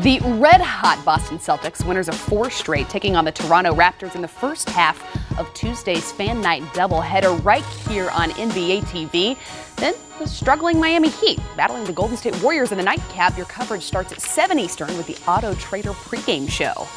The red-hot Boston Celtics, winners of 4 straight, taking on the Toronto Raptors in the first half of Tuesday's Fan Night doubleheader right here on NBA TV. Then the struggling Miami Heat battling the Golden State Warriors in the nightcap. Your coverage starts at 7 Eastern with the Auto Trader pregame show.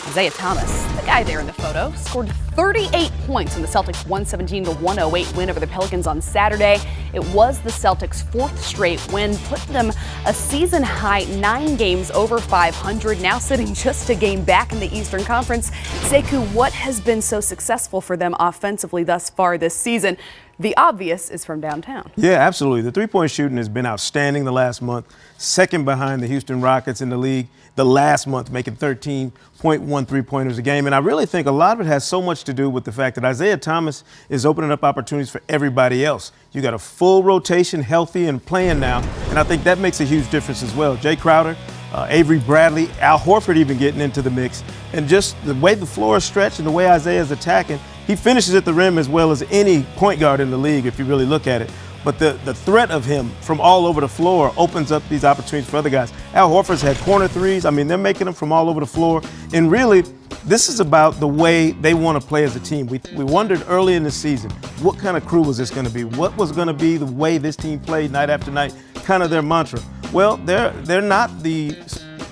Isaiah Thomas, the guy there in the photo, scored 38 points in the Celtics' 117-108 win over the Pelicans on Saturday. It was the Celtics' 4th straight win, putting them a season-high 9 games over 500, now sitting just a game back in the Eastern Conference. Sekou, what has been so successful for them offensively thus far this season? The obvious is from downtown. Yeah, absolutely. The three-point shooting has been outstanding the last month, second behind the Houston Rockets in the league the last month, making 13.1 three-pointers a game. And I really think a lot of it has so much to do with the fact that Isaiah Thomas is opening up opportunities for everybody else. You got a full rotation, healthy and playing now, and I think that makes a huge difference as well. Jay Crowder, Avery Bradley, Al Horford even getting into the mix. And just the way the floor is stretched and the way Isaiah is attacking, he finishes at the rim as well as any point guard in the league if you really look at it. But the threat of him from all over the floor opens up these opportunities for other guys. Al Horford's had corner threes. I mean, they're making them from all over the floor. And really, this is about the way they want to play as a team. We wondered early in the season, what kind of crew was this going to be? What was going to be the way this team played night after night, kind of their mantra? Well, they're not the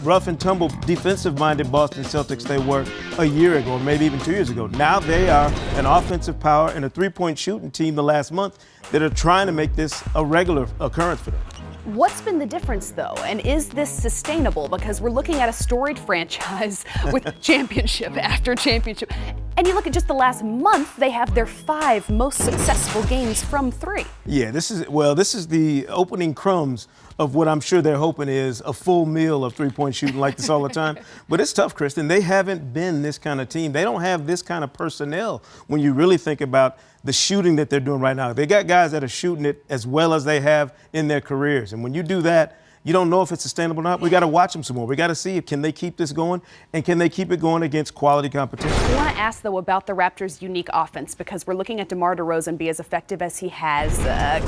rough and tumble defensive-minded Boston Celtics they were a year ago, or maybe even 2 years ago. Now they are an offensive power and a three-point shooting team the last month that are trying to make this a regular occurrence for them. What's been the difference, though, and is this sustainable? Because we're looking at a storied franchise with championship after championship. And you look at just the last month, they have their 5 most successful games from 3. Yeah, this is the opening crumbs of what I'm sure they're hoping is a full meal of three-point shooting like this all the time. But it's tough, Kristen. They haven't been this kind of team. They don't have this kind of personnel when you really think about the shooting that they're doing right now. They got guys that are shooting it as well as they have in their careers. And when you do that, you don't know if it's sustainable or not. We got to watch them some more. We got to see if can they keep this going and can they keep it going against quality competition. I want to ask, though, about the Raptors' unique offense because we're looking at DeMar DeRozan be as effective as he has,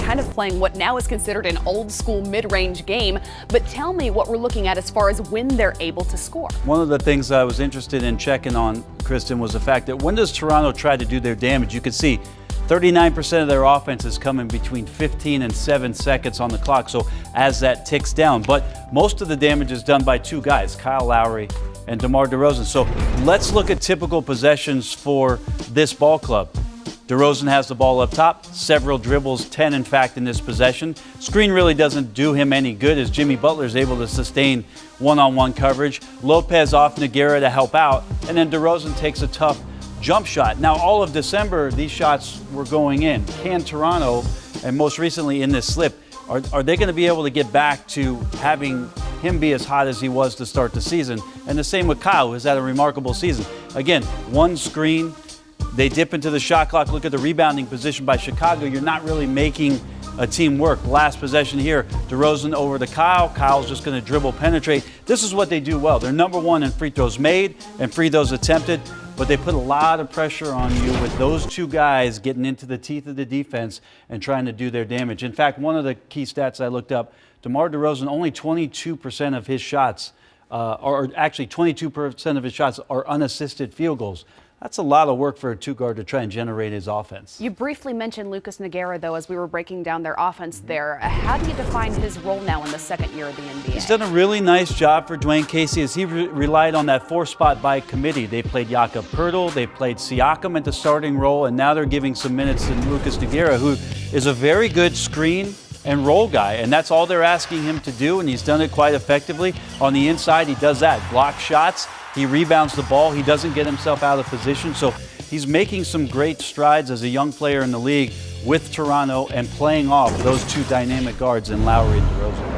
kind of playing what now is considered an old-school mid-range game. But tell me what we're looking at as far as when they're able to score. One of the things I was interested in checking on, Kristen, was the fact that when does Toronto try to do their damage? You could see 39% of their offense is coming between 15 and 7 seconds on the clock, so as that ticks down. But most of the damage is done by 2 guys, Kyle Lowry and DeMar DeRozan. So let's look at typical possessions for this ball club. DeRozan has the ball up top, several dribbles, 10 in fact in this possession. Screen really doesn't do him any good as Jimmy Butler is able to sustain one-on-one coverage. Lopez off Nogueira to help out, and then DeRozan takes a tough jump shot. Now, all of December, these shots were going in. Can Toronto, and most recently in this slip, are they going to be able to get back to having him be as hot as he was to start the season? And the same with Kyle, who has had a remarkable season. Again, one screen, they dip into the shot clock. Look at the rebounding position by Chicago. You're not really making a team work. Last possession here, DeRozan over to Kyle. Kyle's just going to dribble, penetrate. This is what they do well. They're number 1 in free throws made and free throws attempted. But they put a lot of pressure on you with those 2 guys getting into the teeth of the defense and trying to do their damage. In fact, one of the key stats I looked up, DeMar DeRozan, only 22% of his shots, or actually 22% of his shots are unassisted field goals. That's a lot of work for a 2-guard to try and generate his offense. You briefly mentioned Lucas Nogueira, though, as we were breaking down their offense there. How do you define his role now in the second year of the NBA? He's done a really nice job for Dwayne Casey as he relied on that 4 spot by committee. They played Jakob Poeltl, they played Siakam at the starting role, and now they're giving some minutes to Lucas Nogueira, who is a very good screen and roll guy, and that's all they're asking him to do, and he's done it quite effectively. On the inside, he does that, block shots. He rebounds the ball. He doesn't get himself out of position. So he's making some great strides as a young player in the league with Toronto and playing off those 2 dynamic guards in Lowry and DeRozan.